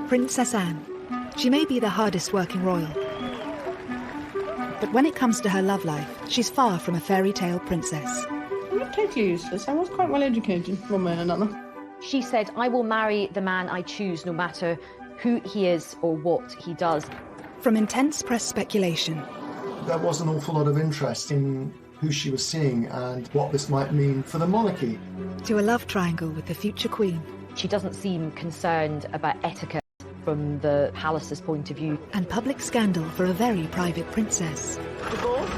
Princess Anne. She may be the hardest working royal, but when it comes to her love life, she's far from a fairy tale princess. I'm not totally useless. I was quite well educated, one way or another. She said, "I will marry the man I choose, no matter who he is or what he does." From intense press speculation. There was an awful lot of interest in who she was seeing and what this might mean for the monarchy. To a love triangle with the future queen. She doesn't seem concerned about etiquette from the palace's point of view. And public scandal for a very private princess. Divorce?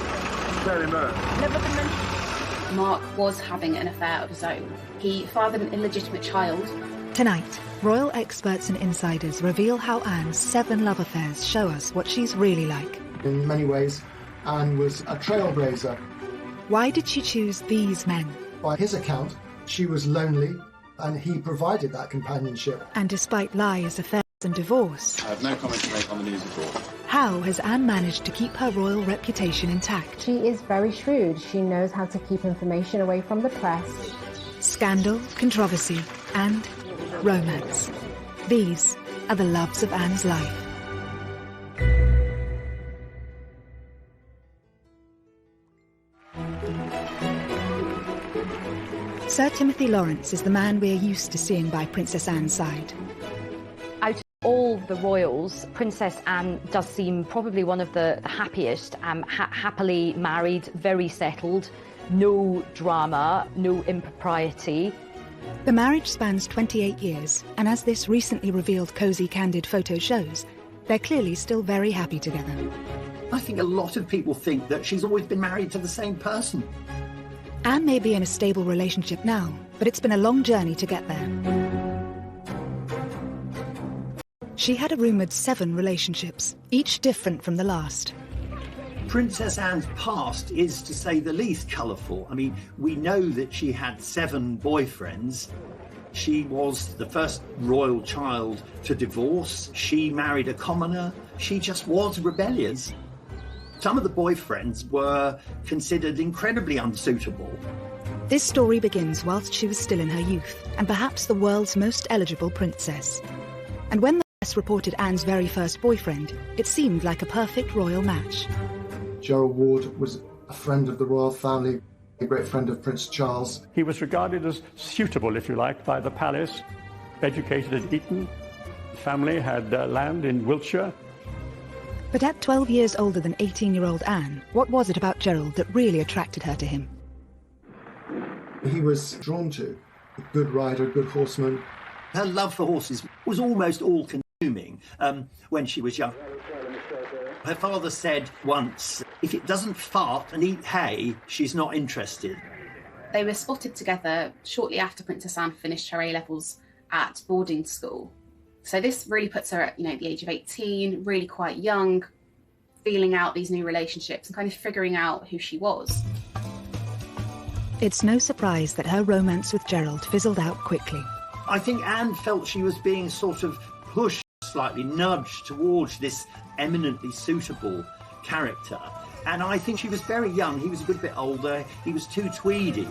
Very much. Never been mentioned. Mark was having an affair of his own. He fathered an illegitimate child. Tonight, royal experts and insiders reveal how Anne's 7 love affairs show us what she's really like. In many ways, Anne was a trailblazer. Why did she choose these men? By his account, she was lonely, and he provided that companionship. And despite lies, affairs and divorce... I have no comment to make on the news at all. How has Anne managed to keep her royal reputation intact? She is very shrewd. She knows how to keep information away from the press. Scandal, controversy, and romance. These are the loves of Anne's life. Sir Timothy Lawrence is the man we're used to seeing by Princess Anne's side. Out of all the royals, Princess Anne does seem probably one of the happiest, happily married, very settled, no drama, no impropriety. The marriage spans 28 years, and as this recently revealed cosy, candid photo shows, they're clearly still very happy together. I think a lot of people think that she's always been married to the same person. Anne may be in a stable relationship now, but it's been a long journey to get there. She had a rumoured 7 relationships, each different from the last. Princess Anne's past is, to say the least, colourful. I mean, we know that she had 7 boyfriends. She was the first royal child to divorce. She married a commoner. She just was rebellious. Some of the boyfriends were considered incredibly unsuitable. This story begins whilst she was still in her youth, and perhaps the world's most eligible princess. And when the press reported Anne's very first boyfriend, it seemed like a perfect royal match. Gerald Ward was a friend of the royal family, a great friend of Prince Charles. He was regarded as suitable, if you like, by the palace, educated at Eton. The family had land in Wiltshire. But at 12 years older than 18-year-old Anne, what was it about Gerald that really attracted her to him? He was drawn to a good rider, a good horseman. Her love for horses was almost all-consuming when she was young. Her father said once, if it doesn't fart and eat hay, she's not interested. They were spotted together shortly after Princess Anne finished her A-levels at boarding school. So this really puts her at, the age of 18, really quite young, feeling out these new relationships and kind of figuring out who she was. It's no surprise that her romance with Gerald fizzled out quickly. I think Anne felt she was being sort of pushed, slightly nudged towards this eminently suitable character. And I think she was very young. He was a good bit older. He was too tweedy.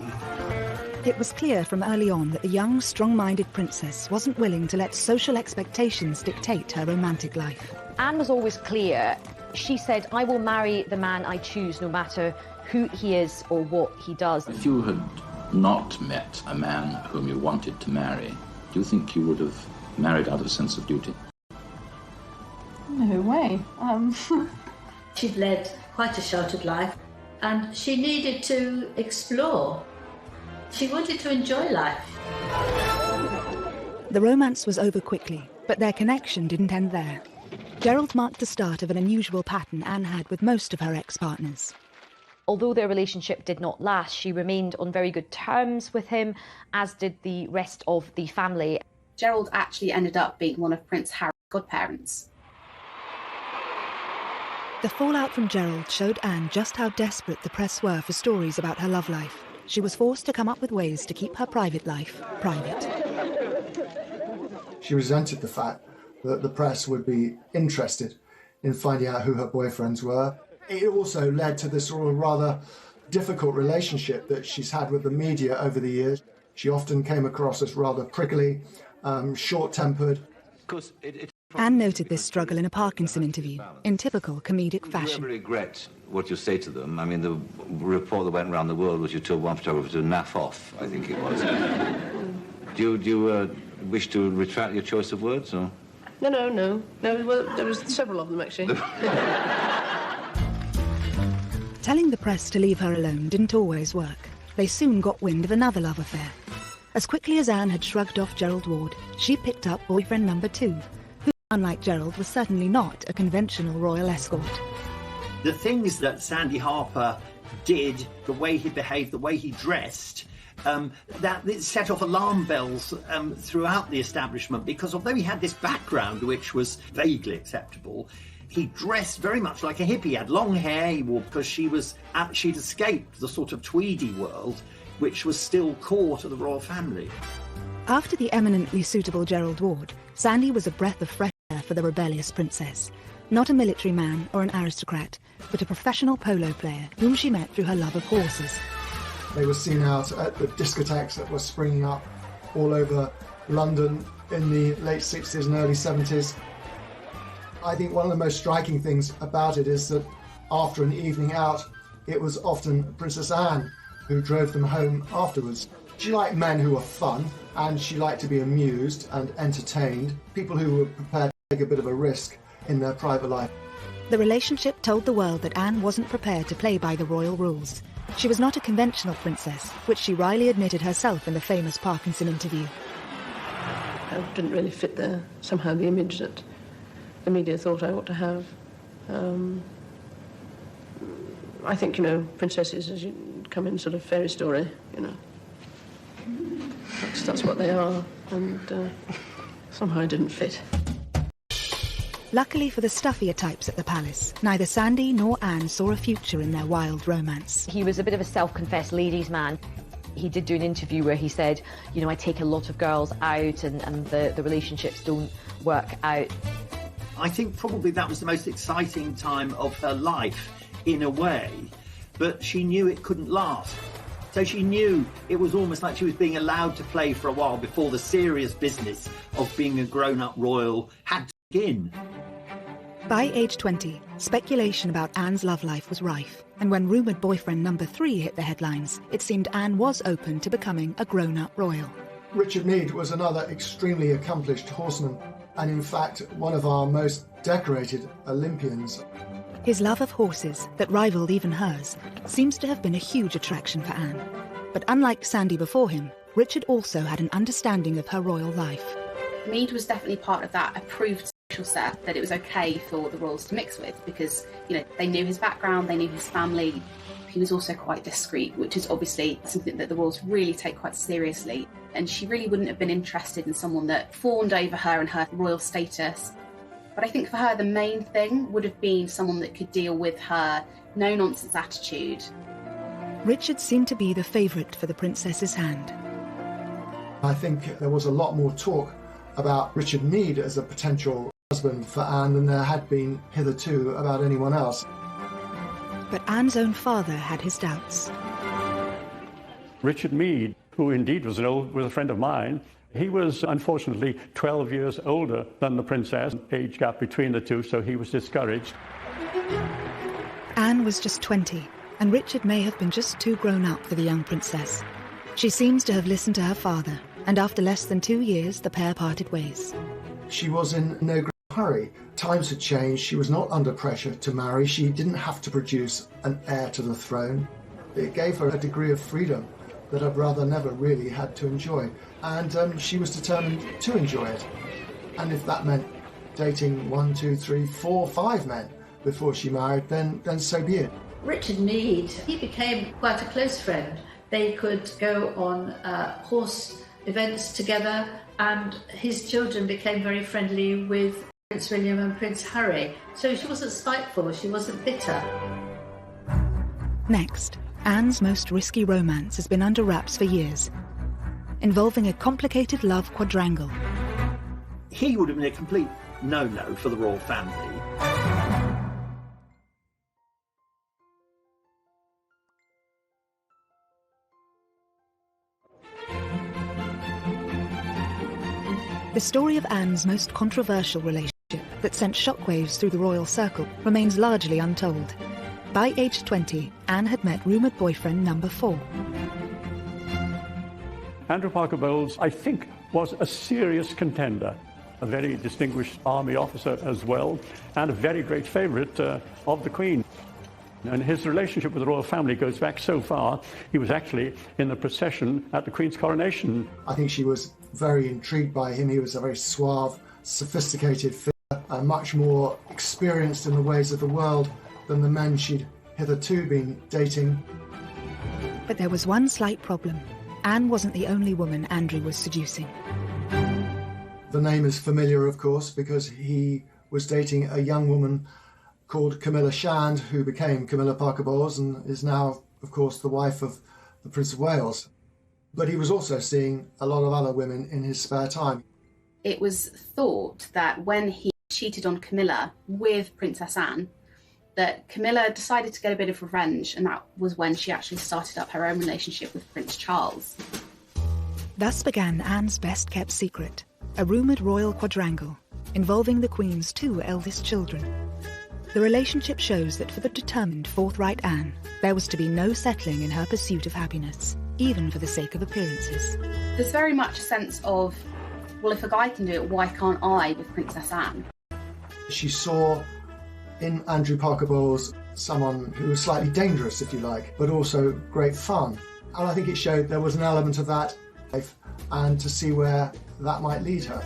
It was clear from early on that the young, strong-minded princess wasn't willing to let social expectations dictate her romantic life. Anne was always clear. She said, "I will marry the man I choose, no matter who he is or what he does." If you had not met a man whom you wanted to marry, do you think you would have married out of a sense of duty? No way. She'd led quite a sheltered life, and she needed to explore. She wanted to enjoy life. The romance was over quickly, but their connection didn't end there. Gerald marked the start of an unusual pattern Anne had with most of her ex-partners. Although their relationship did not last, she remained on very good terms with him, as did the rest of the family. Gerald actually ended up being one of Prince Harry's godparents. The fallout from Gerald showed Anne just how desperate the press were for stories about her love life. She was forced to come up with ways to keep her private life private. She resented the fact that the press would be interested in finding out who her boyfriends were. It also led to this sort of rather difficult relationship that she's had with the media over the years. She often came across as rather prickly, short-tempered. Anne noted this struggle in a Parkinson interview, in typical comedic Do you fashion. ever regret what you say to them? I mean, the report that went around the world was you told one photographer to naff off, I think it was. Do you wish to retract your choice of words, or...? No. Well, there was several of them, actually. Telling the press to leave her alone didn't always work. They soon got wind of another love affair. As quickly as Anne had shrugged off Gerald Ward, she picked up boyfriend number 2, who, unlike Gerald, was certainly not a conventional royal escort. The things that Sandy Harper did, the way he behaved, the way he dressed, that it set off alarm bells throughout the establishment, because although he had this background which was vaguely acceptable, he dressed very much like a hippie. He had long hair, he wore, because she'd escaped the sort of Tweedy world, which was still core to the royal family. After the eminently suitable Gerald Ward, Sandy was a breath of fresh air for the rebellious princess. Not a military man or an aristocrat, but a professional polo player whom she met through her love of horses. They were seen out at the discotheques that were springing up all over London in the late 60s and early 70s. I think one of the most striking things about it is that after an evening out, it was often Princess Anne who drove them home afterwards. She liked men who were fun, and she liked to be amused and entertained, people who were prepared to take a bit of a risk in their private life. The relationship told the world that Anne wasn't prepared to play by the royal rules. She was not a conventional princess, which she wryly admitted herself in the famous Parkinson interview. I didn't really fit somehow the image that the media thought I ought to have. I think, princesses, as you come in sort of fairy story, That's what they are, and somehow I didn't fit. Luckily for the stuffier types at the palace, neither Sandy nor Anne saw a future in their wild romance. He was a bit of a self-confessed ladies' man. He did do an interview where he said, I take a lot of girls out and the relationships don't work out. I think probably that was the most exciting time of her life, in a way, but she knew it couldn't last. So she knew it was almost like she was being allowed to play for a while before the serious business of being a grown-up royal had to begin. By age 20, speculation about Anne's love life was rife, and when rumoured boyfriend number 3 hit the headlines, it seemed Anne was open to becoming a grown-up royal. Richard Meade was another extremely accomplished horseman, and in fact one of our most decorated Olympians. His love of horses, that rivalled even hers, seems to have been a huge attraction for Anne. But unlike Sandy before him, Richard also had an understanding of her royal life. Meade was definitely part of that approved social set that it was okay for the royals to mix with, because, they knew his background, they knew his family. He was also quite discreet, which is obviously something that the royals really take quite seriously. And she really wouldn't have been interested in someone that fawned over her and her royal status. But I think for her, the main thing would have been someone that could deal with her no-nonsense attitude. Richard seemed to be the favourite for the princess's hand. I think there was a lot more talk about Richard Meade as a potential husband for Anne than there had been hitherto about anyone else. But Anne's own father had his doubts. Richard Meade, who indeed was a friend of mine, he was unfortunately 12 years older than the princess, age gap between the two, so he was discouraged. Anne was just 20, and Richard may have been just too grown up for the young princess. She seems to have listened to her father, and after less than 2 years, the pair parted ways. She was in no great hurry. Times had changed. She was not under pressure to marry. She didn't have to produce an heir to the throne. It gave her a degree of freedom that her brother never really had to enjoy. And she was determined to enjoy it. And if that meant dating 1, 2, 3, 4, 5 men before she married, then so be it. Richard Meade, he became quite a close friend. They could go on horse events together, and his children became very friendly with Prince William and Prince Harry. So she wasn't spiteful, she wasn't bitter. Next, Anne's most risky romance has been under wraps for years, involving a complicated love quadrangle. He would have been a complete no-no for the royal family. The story of Anne's most controversial relationship that sent shockwaves through the royal circle remains largely untold. By age 20, Anne had met rumoured boyfriend number 4. Andrew Parker Bowles, I think, was a serious contender, a very distinguished army officer as well, and a very great favourite of the Queen. And his relationship with the royal family goes back so far, he was actually in the procession at the Queen's coronation. I think she was very intrigued by him. He was a very suave, sophisticated figure, much more experienced in the ways of the world than the men she'd hitherto been dating. But there was one slight problem. Anne wasn't the only woman Andrew was seducing. The name is familiar, of course, because he was dating a young woman called Camilla Shand, who became Camilla Parker Bowles and is now, of course, the wife of the Prince of Wales. But he was also seeing a lot of other women in his spare time. It was thought that when he cheated on Camilla with Princess Anne, that Camilla decided to get a bit of revenge, and that was when she actually started up her own relationship with Prince Charles. Thus began Anne's best-kept secret, a rumoured royal quadrangle involving the Queen's 2 eldest children. The relationship shows that for the determined, forthright Anne, there was to be no settling in her pursuit of happiness, even for the sake of appearances. There's very much a sense of, well, if a guy can do it, why can't I with Princess Anne? She saw in Andrew Parker Bowles someone who was slightly dangerous, if you like, but also great fun. And I think it showed there was an element of that life, and to see where that might lead her.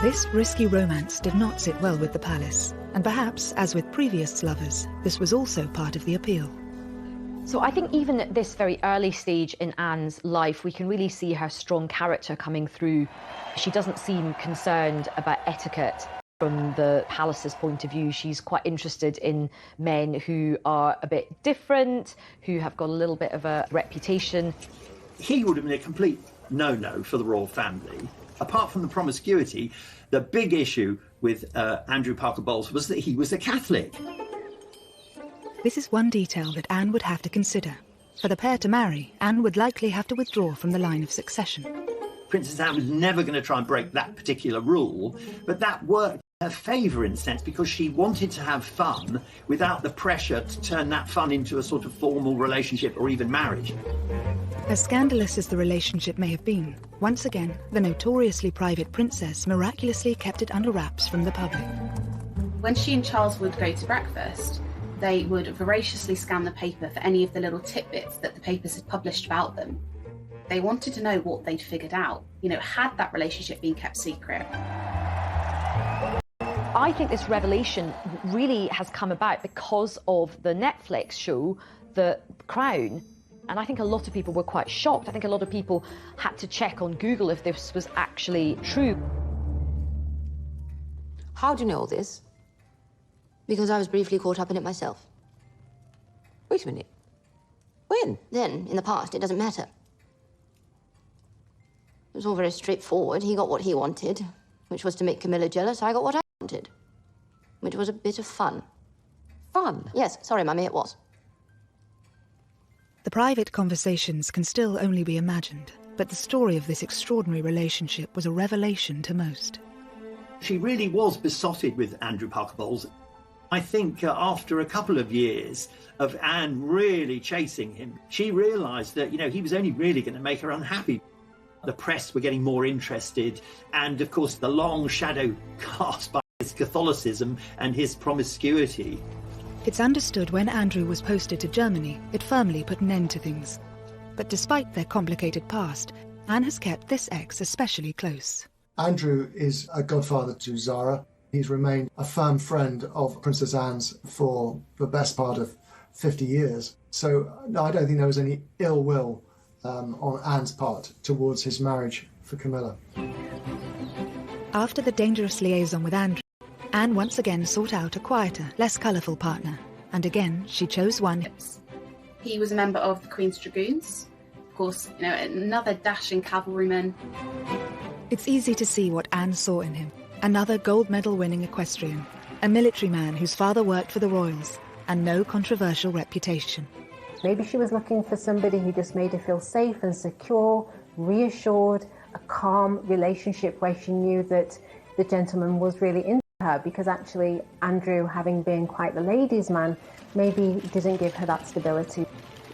This risky romance did not sit well with the palace, and perhaps, as with previous lovers, this was also part of the appeal. So I think even at this very early stage in Anne's life, we can really see her strong character coming through. She doesn't seem concerned about etiquette from the palace's point of view. She's quite interested in men who are a bit different, who have got a little bit of a reputation. He would have been a complete no-no for the royal family. Apart from the promiscuity, the big issue with Andrew Parker Bowles was that he was a Catholic. This is one detail that Anne would have to consider. For the pair to marry, Anne would likely have to withdraw from the line of succession. Princess Anne was never going to try and break that particular rule, but that worked in her favour in a sense, because she wanted to have fun without the pressure to turn that fun into a sort of formal relationship or even marriage. As scandalous as the relationship may have been, once again, the notoriously private princess miraculously kept it under wraps from the public. When she and Charles would go to breakfast, they would voraciously scan the paper for any of the little tidbits that the papers had published about them. They wanted to know what they'd figured out. You know, had that relationship been kept secret? I think this revelation really has come about because of the Netflix show, The Crown. And I think a lot of people were quite shocked. I think a lot of people had to check on Google if this was actually true. How do you know all this? Because I was briefly caught up in it myself. Wait a minute. When? Then, in the past, it doesn't matter. It was all very straightforward. He got what he wanted, which was to make Camilla jealous. I got what I wanted, which was a bit of fun. Fun? Yes, sorry, Mummy, it was. The private conversations can still only be imagined, but the story of this extraordinary relationship was a revelation to most. She really was besotted with Andrew Parker Bowles. I think after a couple of years of Anne really chasing him, she realised that, you know, he was only really going to make her unhappy. The press were getting more interested, and of course the long shadow cast by his Catholicism and his promiscuity. It's understood when Andrew was posted to Germany, it firmly put an end to things. But despite their complicated past, Anne has kept this ex especially close. Andrew is a godfather to Zara. He's remained a firm friend of Princess Anne's for the best part of 50 years. So, no, I don't think there was any ill will on Anne's part towards his marriage for Camilla. After the dangerous liaison with Andrew, Anne once again sought out a quieter, less colourful partner, and again she chose one. He was a member of the Queen's Dragoons. Of course, you know, another dashing cavalryman. It's easy to see what Anne saw in him. Another gold medal winning equestrian, a military man whose father worked for the royals, and no controversial reputation. Maybe she was looking for somebody who just made her feel safe and secure, reassured, a calm relationship where she knew that the gentleman was really interested. her, because actually Andrew, having been quite the ladies' man, maybe didn't give her that stability.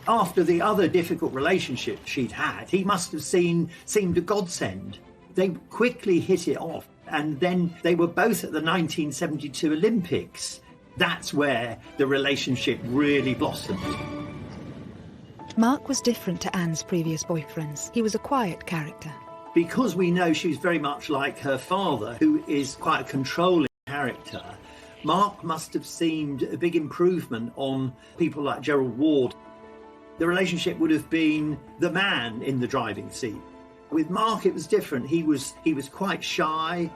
After the other difficult relationship she'd had, he must have seemed a godsend. They quickly hit it off, and then they were both at the 1972 Olympics. That's where the relationship really blossomed. Mark was different to Anne's previous boyfriends. He was a quiet character. Because we know she was very much like her father, who is quite a controlling character, Mark must have seemed a big improvement on people like Gerald Ward. The relationship would have been the man in the driving seat. With Mark, it was different. He was quite shy.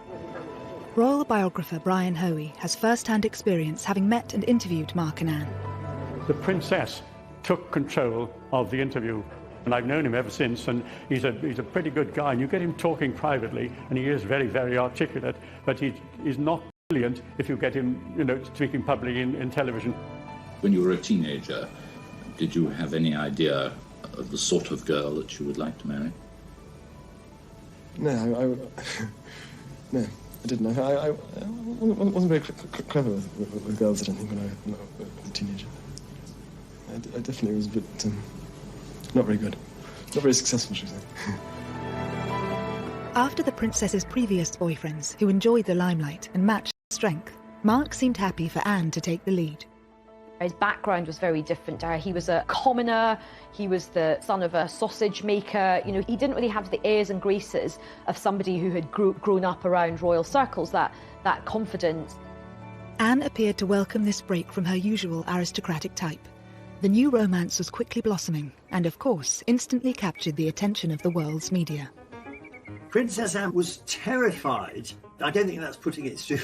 Royal biographer Brian Hoey has first-hand experience having met and interviewed Mark and Anne. The princess took control of the interview, and I've known him ever since, and he's a pretty good guy, and you get him talking privately, and he is very, very articulate, but he's not brilliant if you get him, speaking publicly in television. When you were a teenager, did you have any idea of the sort of girl that you would like to marry? No, no, I didn't. I wasn't very clever with girls, I don't think, when I was a teenager. I definitely was a bit not very good. Not very successful, should I say. After the princess's previous boyfriends, who enjoyed the limelight and matched her strength, Mark seemed happy for Anne to take the lead. His background was very different to her. He was a commoner, he was the son of a sausage maker. He didn't really have the airs and graces of somebody who had grown up around royal circles, that confidence. Anne appeared to welcome this break from her usual aristocratic type. The new romance was quickly blossoming and, of course, instantly captured the attention of the world's media. Princess Anne was terrified. I don't think that's putting it too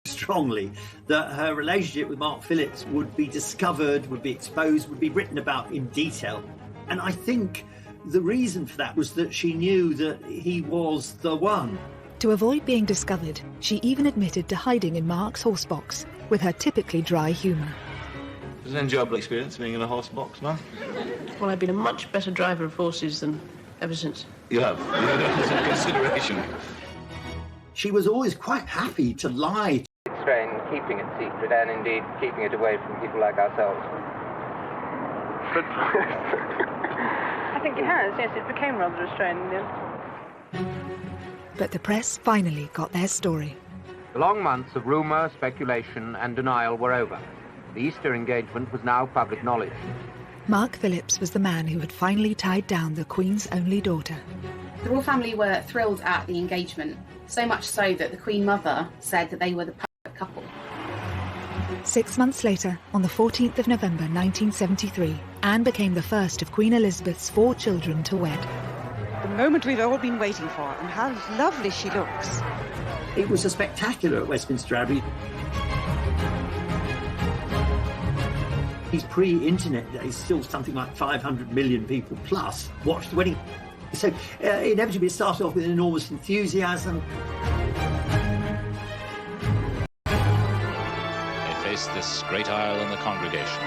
strongly, that her relationship with Mark Phillips would be discovered, would be exposed, would be written about in detail. And I think the reason for that was that she knew that he was the one. To avoid being discovered, she even admitted to hiding in Mark's horse box with her typically dry humour. It was an enjoyable experience being in a horse box, no? Well, I've been a much better driver of horses than ever since. You have? You had some consideration. She was always quite happy to lie. Strain keeping it secret and indeed keeping it away from people like ourselves. But I think it has, yes, it became rather restrained in the end. But the press finally got their story. The long months of rumour, speculation and denial were over. The Easter engagement was now public knowledge. Mark Phillips was the man who had finally tied down the Queen's only daughter. The royal family were thrilled at the engagement, so much so that the Queen Mother said that they were the perfect couple. 6 months later, on the 14th of November 1973, Anne became the first of Queen Elizabeth's 4 children to wed. The moment we've all been waiting for, and how lovely she looks. It was a spectacular at Westminster Abbey. These pre-internet days, still something like 500 million people plus watched the wedding. So inevitably it started off with enormous enthusiasm. They face this great aisle in the congregation.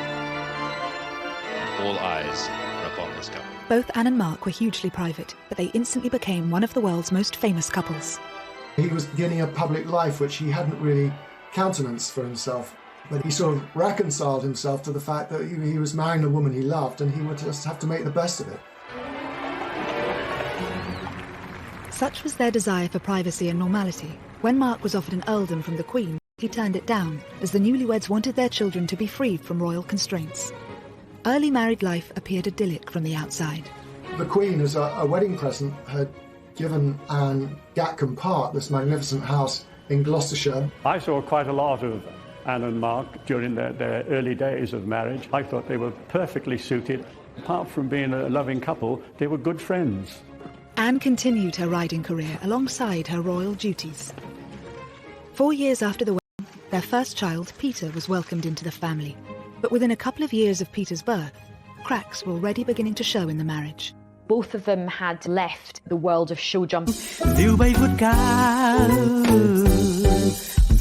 All eyes are upon this couple. Both Anne and Mark were hugely private, but they instantly became one of the world's most famous couples. He was beginning a public life which he hadn't really countenanced for himself. But he sort of reconciled himself to the fact that he was marrying a woman he loved and he would just have to make the best of it. Such was their desire for privacy and normality. When Mark was offered an earldom from the Queen, he turned it down, as the newlyweds wanted their children to be freed from royal constraints. Early married life appeared idyllic from the outside. The Queen, as a wedding present, had given Anne Gatcombe Park, this magnificent house in Gloucestershire. I saw quite a lot of Anne and Mark during their early days of marriage. I thought they were perfectly suited. Apart from being a loving couple, they were good friends. Anne continued her riding career alongside her royal duties. 4 years after the wedding, their first child, Peter, was welcomed into the family. But within a couple of years of Peter's birth, cracks were already beginning to show in the marriage. Both of them had left the world of show jump. Diều bay vút cao,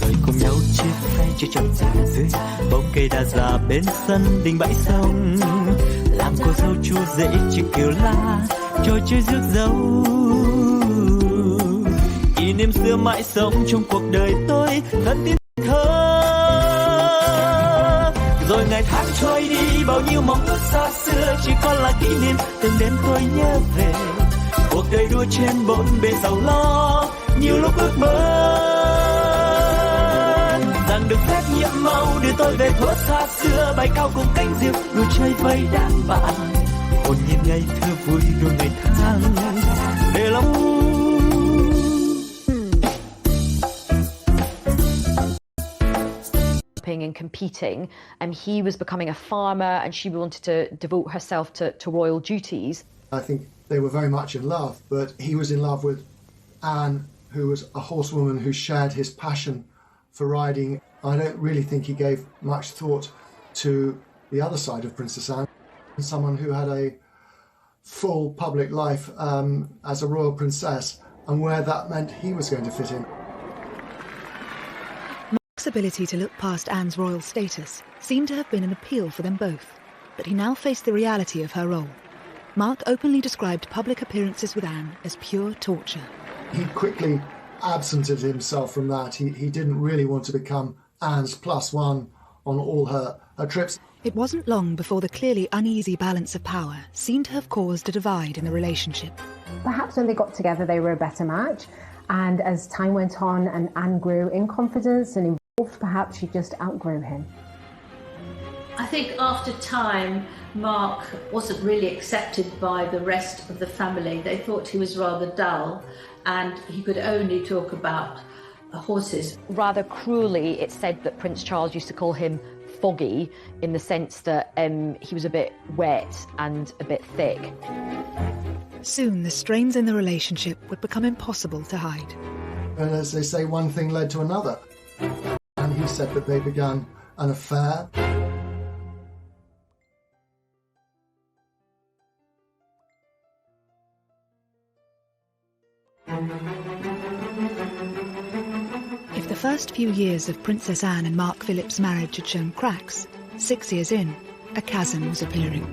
rồi cùng nhau chia phe chia chọn rực tươi. Bông cây đa già bên sân đình bãi sông, làm cô dâu chú rể chiếc kiều la, trò chơi rước dâu. Kỷ niệm xưa mãi sống trong cuộc đời tôi, thân tin. thơ. Rồi ngày tháng trôi đi, bao nhiêu mong ước xa xưa chỉ còn là kỷ niệm. Từng đêm tôi nhớ về cuộc đời đua trên bốn bề giàu lo, nhiều lúc ước mơ rằng được phép nhiệm màu đưa tôi về thuở xa xưa, bay cao cùng cánh diều đua chơi với đám bạn, hồn nhiên ngày thơ vui đôi ngày tháng để lòng. And competing, and he was becoming a farmer and she wanted to devote herself to royal duties. I think they were very much in love, but he was in love with Anne, who was a horsewoman who shared his passion for riding. I don't really think he gave much thought to the other side of Princess Anne, someone who had a full public life as a royal princess, and where that meant he was going to fit in. Mark's ability to look past Anne's royal status seemed to have been an appeal for them both, but he now faced the reality of her role. Mark openly described public appearances with Anne as pure torture. He quickly absented himself from that. He didn't really want to become Anne's +1 on all her trips. It wasn't long before the clearly uneasy balance of power seemed to have caused a divide in the relationship. Perhaps when they got together they were a better match, and as time went on and Anne grew in confidence and involved, perhaps she just outgrew him. I think after time, Mark wasn't really accepted by the rest of the family. They thought he was rather dull and he could only talk about horses. Rather cruelly, it's said that Prince Charles used to call him foggy, in the sense that he was a bit wet and a bit thick. Soon the strains in the relationship would become impossible to hide. And as they say, one thing led to another. And he said that they began an affair. If the first few years of Princess Anne and Mark Philip's marriage had shown cracks, 6 years in, a chasm was appearing.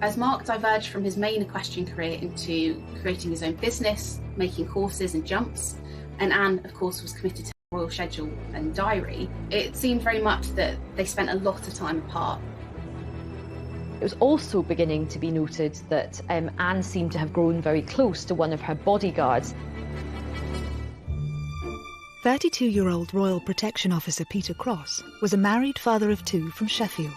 As Mark diverged from his main equestrian career into creating his own business, making horses and jumps, and Anne, of course, was committed to her royal schedule and diary, it seemed very much that they spent a lot of time apart. It was also beginning to be noted that Anne seemed to have grown very close to one of her bodyguards. 32-year-old Royal Protection Officer Peter Cross was a married father of 2 from Sheffield.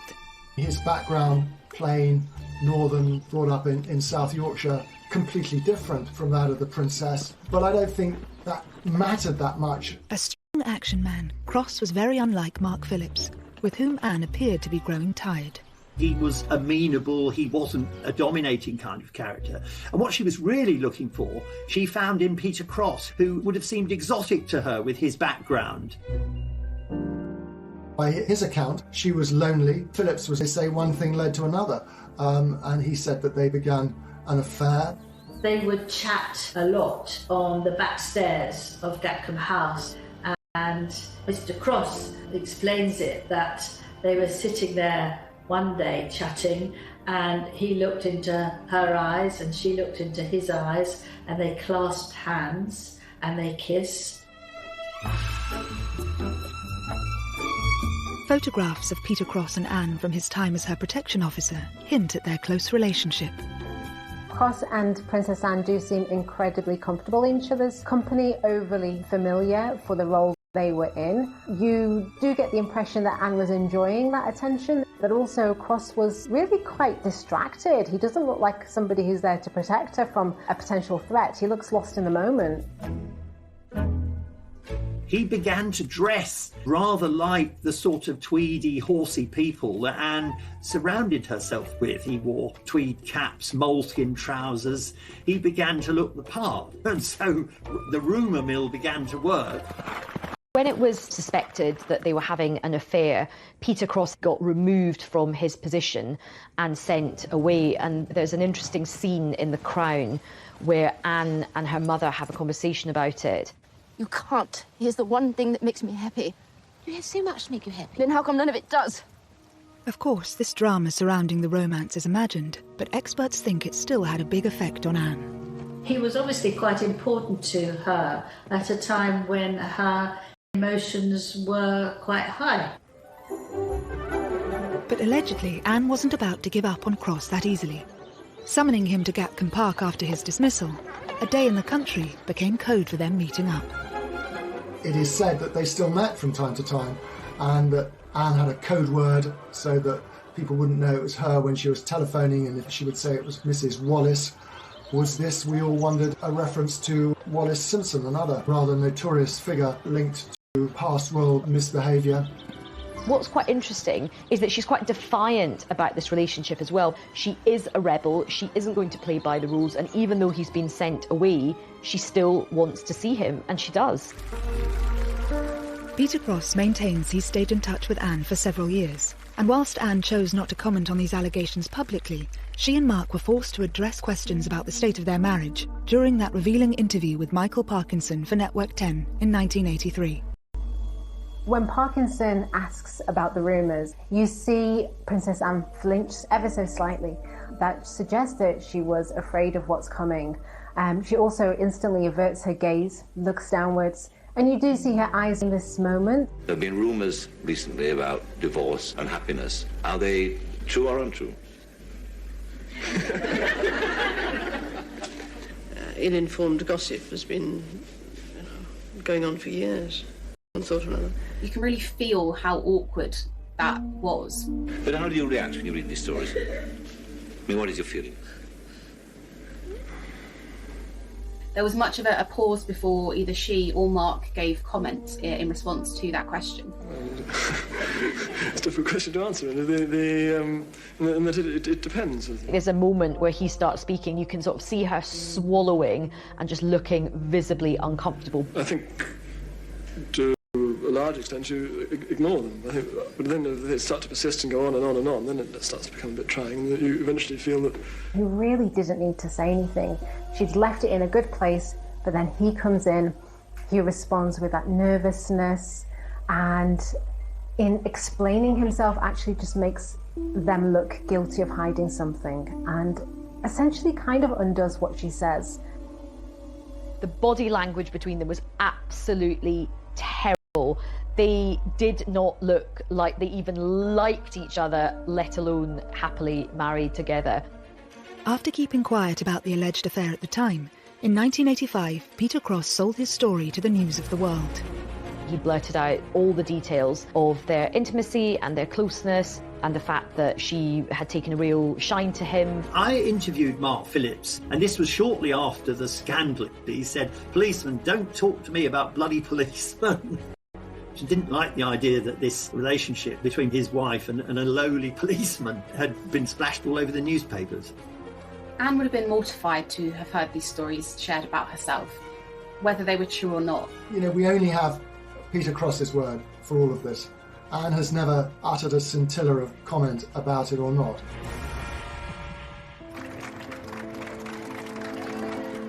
His background, plain, northern, brought up in South Yorkshire, completely different from that of the princess, but I don't think that mattered that much. A strong action man, Cross was very unlike Mark Phillips, with whom Anne appeared to be growing tired. He was amenable, he wasn't a dominating kind of character. And what she was really looking for, she found in Peter Cross, who would have seemed exotic to her with his background. By his account, she was lonely. Phillips was, they say, one thing led to another. And he said that they began an affair. They would chat a lot on the back stairs of Gatcombe House. And Mr. Cross explains it, that they were sitting there one day chatting, and he looked into her eyes and she looked into his eyes, and they clasped hands and they kissed. Photographs of Peter Cross and Anne from his time as her protection officer hint at their close relationship. Cross and Princess Anne do seem incredibly comfortable in each other's company, overly familiar for the role they were in. You do get the impression that Anne was enjoying that attention, but also Cross was really quite distracted. He doesn't look like somebody who's there to protect her from a potential threat. He looks lost in the moment. He began to dress rather like the sort of tweedy, horsey people that Anne surrounded herself with. He wore tweed caps, moleskin trousers. He began to look the part, and so the rumour mill began to work. When it was suspected that they were having an affair, Peter Cross got removed from his position and sent away. And there's an interesting scene in The Crown where Anne and her mother have a conversation about it. You can't. Here's the one thing that makes me happy. You have so much to make you happy. Then how come none of it does? Of course, this drama surrounding the romance is imagined, but experts think it still had a big effect on Anne. He was obviously quite important to her at a time when her Emotions were quite high. But allegedly, Anne wasn't about to give up on Cross that easily. Summoning him to Gatcombe Park after his dismissal, a day in the country became code for them meeting up. It is said that they still met from time to time, and that Anne had a code word so that people wouldn't know it was her when she was telephoning, and if she would say it was Mrs. Wallace. Was this, we all wondered, a reference to Wallace Simpson, another rather notorious figure linked to past royal misbehaviour? What's quite interesting is that she's quite defiant about this relationship as well. She is a rebel, she isn't going to play by the rules, and even though he's been sent away, she still wants to see him, and she does. Peter Cross maintains he's stayed in touch with Anne for several years, and whilst Anne chose not to comment on these allegations publicly, she and Mark were forced to address questions about the state of their marriage during that revealing interview with Michael Parkinson for Network 10 in 1983. When Parkinson asks about the rumours, you see Princess Anne flinch ever so slightly. That suggests that she was afraid of what's coming. She also instantly averts her gaze, looks downwards, and you do see her eyes in this moment. There have been rumours recently about divorce and happiness. Are they true or untrue? Ill-informed gossip has been going on for years. One thought or another. You can really feel how awkward that was. But how do you react when you read these stories? I mean, what is your feeling? There was much of a pause before either she or Mark gave comment in response to that question. It's a difficult question to answer, and that it depends. There's a moment where he starts speaking, you can sort of see her swallowing and just looking visibly uncomfortable. I think to a large extent you ignore them. I think, but then if they start to persist and go on and on and on, then it starts to become a bit trying. You eventually feel that he really didn't need to say anything. She'd left it in a good place, but then he comes in, he responds with that nervousness, and in explaining himself actually just makes them look guilty of hiding something, and essentially kind of undoes what she says. The body language between them was absolutely terrible. They did not look like they even liked each other, let alone happily married together. After keeping quiet about the alleged affair at the time, in 1985, Peter Cross sold his story to the News of the World. He blurted out all the details of their intimacy and their closeness, and the fact that she had taken a real shine to him. I interviewed Mark Phillips, and this was shortly after the scandal. He said, "Policeman, don't talk to me about bloody policemen." She didn't like the idea that this relationship between his wife and a lowly policeman had been splashed all over the newspapers. Anne would have been mortified to have heard these stories shared about herself, whether they were true or not. You know, we only have Peter Cross's word for all of this. Anne has never uttered a scintilla of comment about it or not.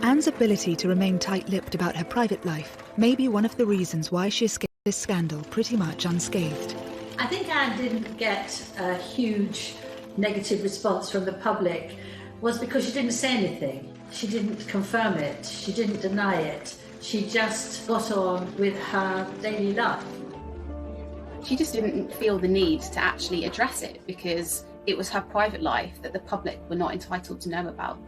Anne's ability to remain tight-lipped about her private life may be one of the reasons why she escaped this scandal pretty much unscathed. I think Anne didn't get a huge negative response from the public was because she didn't say anything. She didn't confirm it. She didn't deny it. She just got on with her daily life. She just didn't feel the need to actually address it because it was her private life that the public were not entitled to know about.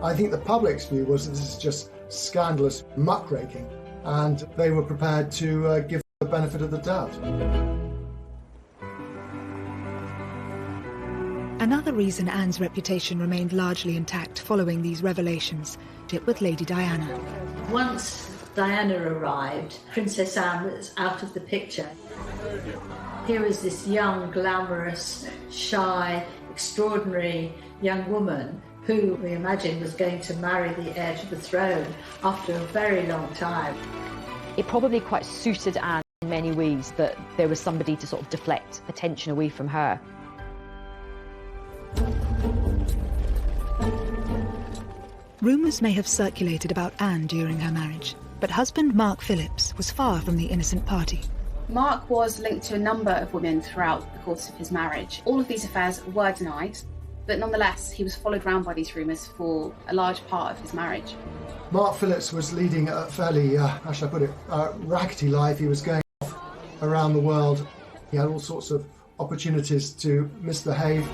I think the public's view was that this is just scandalous muckraking, and they were prepared to give the benefit of the doubt. Another reason Anne's reputation remained largely intact following these revelations did with Lady Diana. Once Diana arrived, Princess Anne was out of the picture. Here is this young, glamorous, shy, extraordinary young woman who we imagined was going to marry the heir to the throne after a very long time. It probably quite suited Anne in many ways that there was somebody to sort of deflect attention away from her. Rumours may have circulated about Anne during her marriage, but husband Mark Phillips was far from the innocent party. Mark was linked to a number of women throughout the course of his marriage. All of these affairs were denied, but nonetheless he was followed round by these rumours for a large part of his marriage. Mark Phillips was leading a fairly, how shall I put it, rackety life. He was going around the world. He had all sorts of opportunities to misbehave.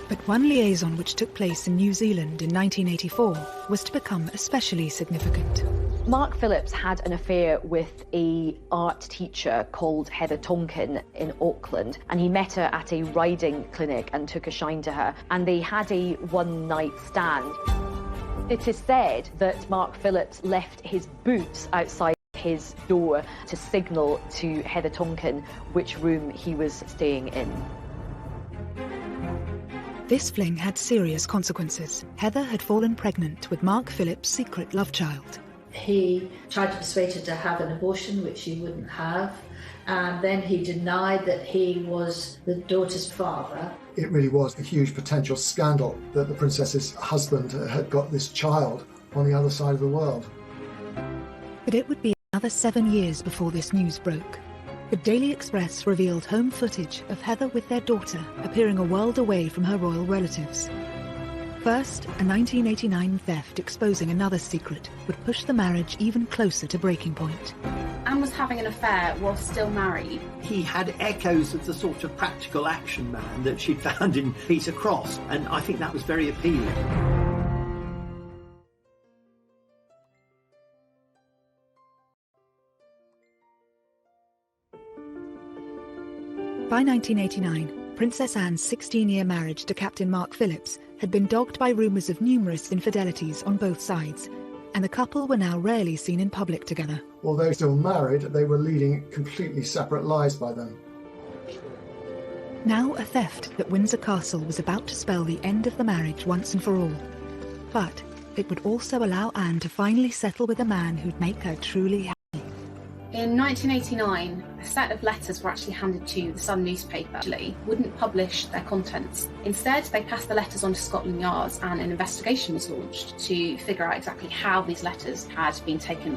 But one liaison which took place in New Zealand in 1984 was to become especially significant. Mark Phillips had an affair with an art teacher called Heather Tonkin in Auckland, and he met her at a riding clinic and took a shine to her, and they had a one-night stand. It is said that Mark Phillips left his boots outside his door to signal to Heather Tonkin which room he was staying in. This fling had serious consequences. Heather had fallen pregnant with Mark Phillips' secret love child. He tried to persuade her to have an abortion, which she wouldn't have, and then he denied that he was the daughter's father. It really was a huge potential scandal that the princess's husband had got this child on the other side of the world. But it would be another 7 years before this news broke. The Daily Express revealed home footage of Heather with their daughter appearing a world away from her royal relatives. First, a 1989 theft exposing another secret would push the marriage even closer to breaking point. Anne was having an affair while still married. He had echoes of the sort of practical action man that she'd found in Peter Cross, and I think that was very appealing. By 1989, Princess Anne's 16-year marriage to Captain Mark Phillips had been dogged by rumours of numerous infidelities on both sides, and the couple were now rarely seen in public together. Although still married, they were leading completely separate lives by then. Now a theft at Windsor Castle was about to spell the end of the marriage once and for all. But it would also allow Anne to finally settle with a man who'd make her truly happy. In 1989, a set of letters were actually handed to the Sun newspaper. Actually, wouldn't publish their contents. Instead, they passed the letters on to Scotland Yard, and an investigation was launched to figure out exactly how these letters had been taken.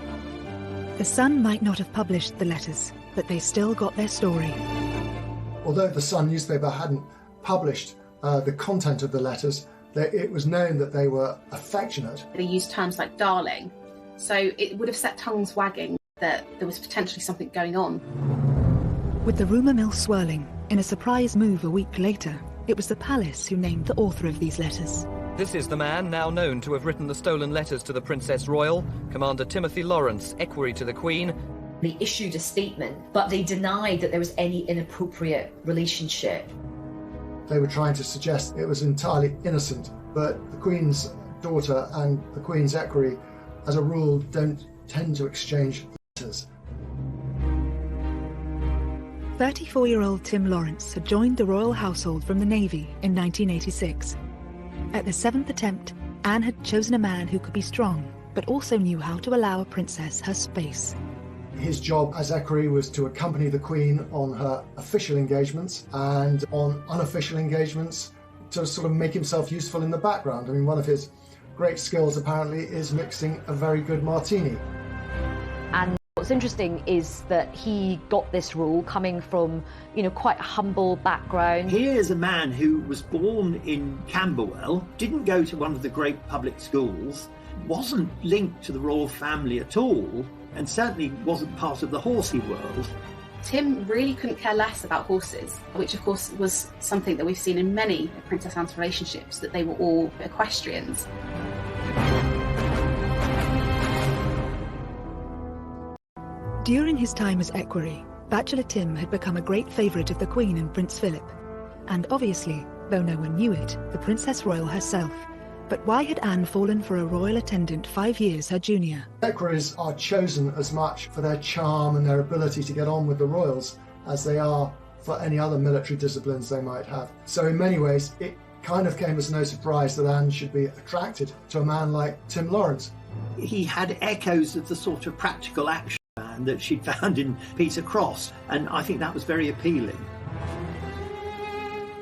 The Sun might not have published the letters, but they still got their story. Although the Sun newspaper hadn't published the content of the letters, it was known that they were affectionate. They used terms like darling, so it would have set tongues wagging that there was potentially something going on. With the rumour mill swirling, in a surprise move a week later, it was the palace who named the author of these letters. This is the man now known to have written the stolen letters to the Princess Royal, Commander Timothy Lawrence, equerry to the Queen. They issued a statement, but they denied that there was any inappropriate relationship. They were trying to suggest it was entirely innocent, but the Queen's daughter and the Queen's equerry, as a rule, don't tend to exchange letters. 34-year-old Tim Lawrence had joined the royal household from the Navy in 1986. At the 7th attempt, Anne had chosen a man who could be strong, but also knew how to allow a princess her space. His job as equerry was to accompany the Queen on her official engagements, and on unofficial engagements to sort of make himself useful in the background. I mean, one of his great skills apparently is mixing a very good martini. And what's interesting is that he got this role coming from, quite a humble background. Here's a man who was born in Camberwell, didn't go to one of the great public schools, wasn't linked to the royal family at all, and certainly wasn't part of the horsey world. Tim really couldn't care less about horses, which of course was something that we've seen in many of Princess Anne's relationships, that they were all equestrians. During his time as equerry, Bachelor Tim had become a great favourite of the Queen and Prince Philip. And obviously, though no one knew it, the Princess Royal herself. But why had Anne fallen for a royal attendant 5 years her junior? Equerries are chosen as much for their charm and their ability to get on with the royals as they are for any other military disciplines they might have. So in many ways, it kind of came as no surprise that Anne should be attracted to a man like Tim Lawrence. He had echoes of the sort of practical action man that she'd found in Peter Cross, and I think that was very appealing.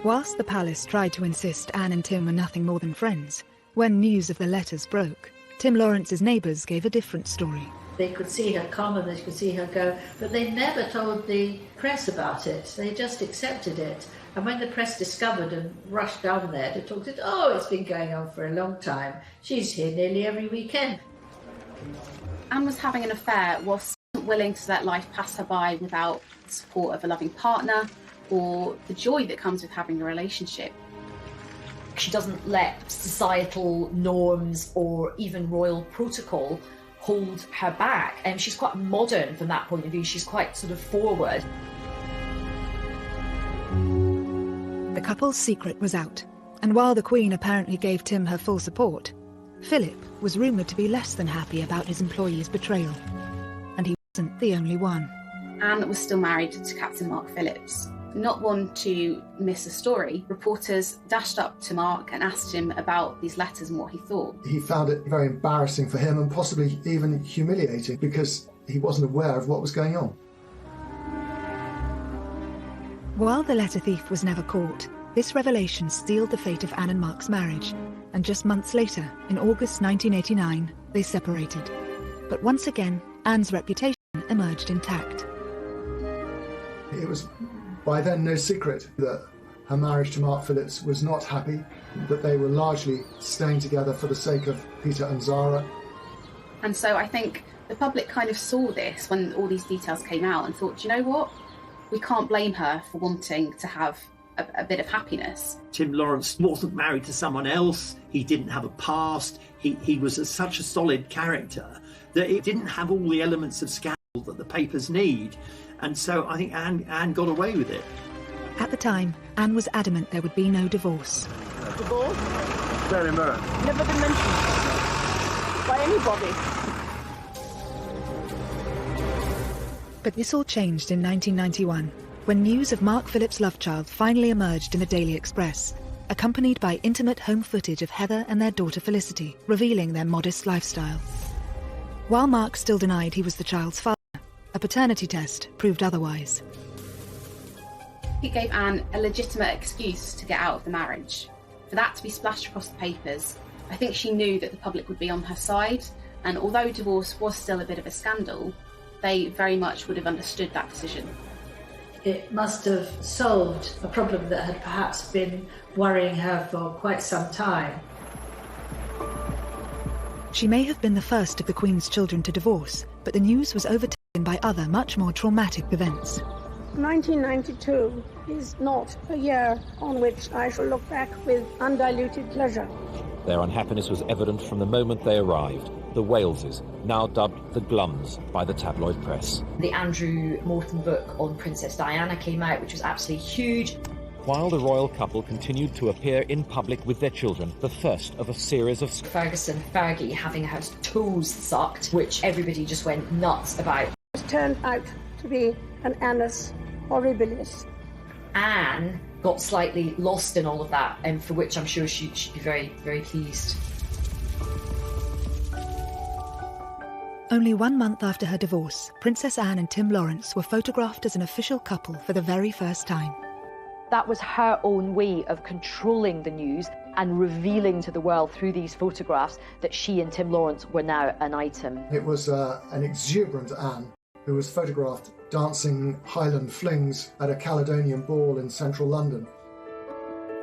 Whilst the palace tried to insist Anne and Tim were nothing more than friends, when news of the letters broke, Tim Lawrence's neighbours gave a different story. They could see her come and they could see her go, but they never told the press about it. They just accepted it. And when the press discovered and rushed down there to talk to it, it's been going on for a long time. She's here nearly every weekend. Anne was having an affair whilst wasn't willing to let life pass her by without the support of a loving partner or the joy that comes with having a relationship. She doesn't let societal norms or even royal protocol hold her back. And she's quite modern from that point of view. She's quite sort of forward. The couple's secret was out, and while the Queen apparently gave Tim her full support, Philip was rumoured to be less than happy about his employee's betrayal. And he wasn't the only one. Anne was still married to Captain Mark Phillips. Not one to miss a story, reporters dashed up to Mark and asked him about these letters and what he thought. He found it very embarrassing for him and possibly even humiliating because he wasn't aware of what was going on. While the letter thief was never caught, this revelation sealed the fate of Anne and Mark's marriage, and just months later, in August 1989, they separated. But once again, Anne's reputation emerged intact. It was by then no secret that her marriage to Mark Phillips was not happy, that they were largely staying together for the sake of Peter and Zara. And so I think the public kind of saw this when all these details came out and thought, you know what? We can't blame her for wanting to have a bit of happiness. Tim Lawrence wasn't married to someone else. He didn't have a past. He was such a solid character that it didn't have all the elements of scandal that the papers need. And so I think Anne got away with it. At the time, Anne was adamant there would be no divorce. Divorce? Very mirror. Never been mentioned by anybody. But this all changed in 1991, when news of Mark Phillips' love child finally emerged in the Daily Express, accompanied by intimate home footage of Heather and their daughter Felicity, revealing their modest lifestyle. While Mark still denied he was the child's father, a paternity test proved otherwise. It gave Anne a legitimate excuse to get out of the marriage. For that to be splashed across the papers, I think she knew that the public would be on her side, and although divorce was still a bit of a scandal, they very much would have understood that decision. It must have solved a problem that had perhaps been worrying her for quite some time. She may have been the first of the Queen's children to divorce, but the news was overtaken by other much more traumatic events. 1992 is not a year on which I shall look back with undiluted pleasure. Their unhappiness was evident from the moment they arrived. The Waleses, now dubbed the Glums by the tabloid press. The Andrew Morton book on Princess Diana came out, which was absolutely huge. While the royal couple continued to appear in public with their children, the first of a series of Fergie having her toes sucked, which everybody just went nuts about. It turned out to be an annus horribilis. Anne got slightly lost in all of that, and for which I'm sure she'd be very, very pleased. Only 1 month after her divorce, Princess Anne and Tim Lawrence were photographed as an official couple for the very first time. That was her own way of controlling the news and revealing to the world through these photographs that she and Tim Lawrence were now an item. It was an exuberant Anne who was photographed dancing Highland flings at a Caledonian ball in central London.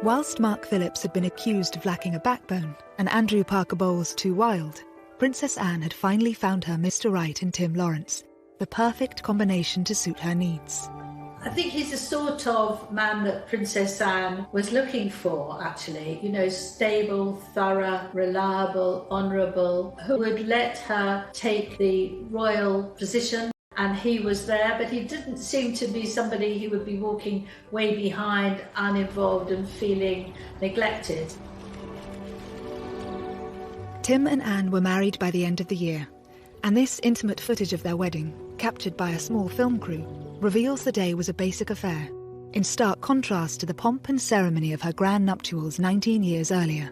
Whilst Mark Phillips had been accused of lacking a backbone and Andrew Parker Bowles too wild, Princess Anne had finally found her Mr. Right in Tim Lawrence, the perfect combination to suit her needs. I think he's the sort of man that Princess Anne was looking for, actually. You know, stable, thorough, reliable, honourable, who would let her take the royal position. And he was there, but he didn't seem to be somebody who would be walking way behind, uninvolved and feeling neglected. Tim and Anne were married by the end of the year, and this intimate footage of their wedding, captured by a small film crew, reveals the day was a basic affair, in stark contrast to the pomp and ceremony of her grand nuptials 19 years earlier.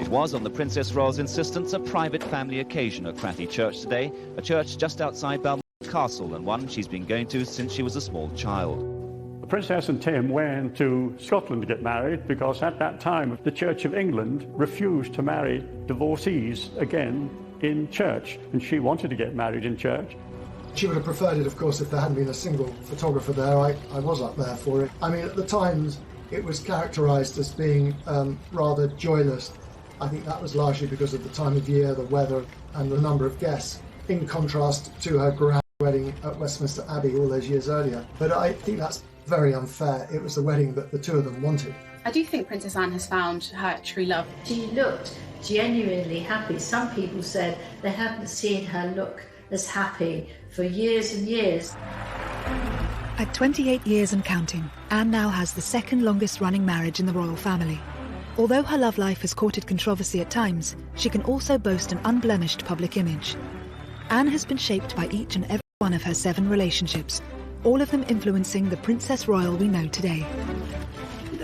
It was, on the Princess Royal's insistence, a private family occasion at Crathy Church today, a church just outside Balmoral Castle, and one she's been going to since she was a small child. The Princess and Tim went to Scotland to get married because at that time the Church of England refused to marry divorcees again in church, and she wanted to get married in church. She would have preferred it, of course, if there hadn't been a single photographer there. I was up there for it. I mean, at the time, it was characterised as being rather joyless. I think that was largely because of the time of year, the weather, and the number of guests, in contrast to her grand wedding at Westminster Abbey all those years earlier, but I think that's very unfair. It was the wedding that the two of them wanted. I do think Princess Anne has found her true love. She looked genuinely happy. Some people said they haven't seen her look as happy for years and years. At 28 years and counting, Anne now has the second longest running marriage in the royal family. Although her love life has courted controversy at times, she can also boast an unblemished public image. Anne has been shaped by each and every one of her 7 relationships, all of them influencing the Princess Royal we know today.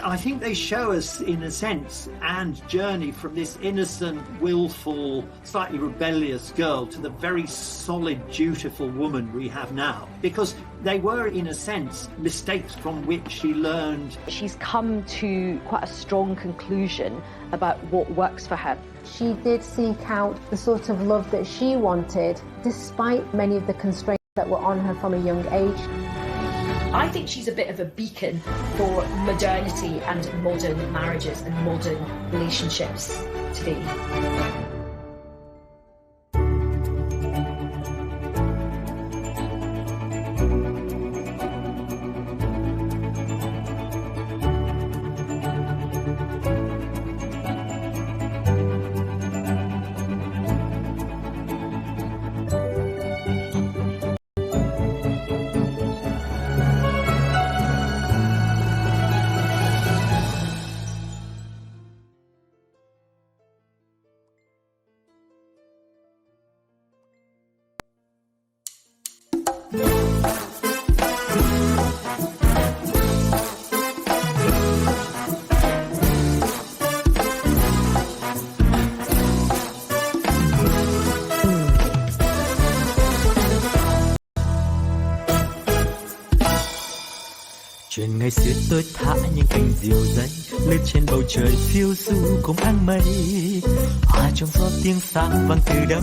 I think they show us, in a sense, Anne's journey from this innocent, willful, slightly rebellious girl to the very solid, dutiful woman we have now. Because they were, in a sense, mistakes from which she learned. She's come to quite a strong conclusion about what works for her. She did seek out the sort of love that she wanted, despite many of the constraints that were on her from a young age. I think she's a bit of a beacon for modernity and modern marriages and modern relationships today. Chuyện ngày xưa tôi thả những cành diều dây lên trên bầu trời phiêu du cùng áng mây, hòa trong gió tiếng sáng vang từ đâu.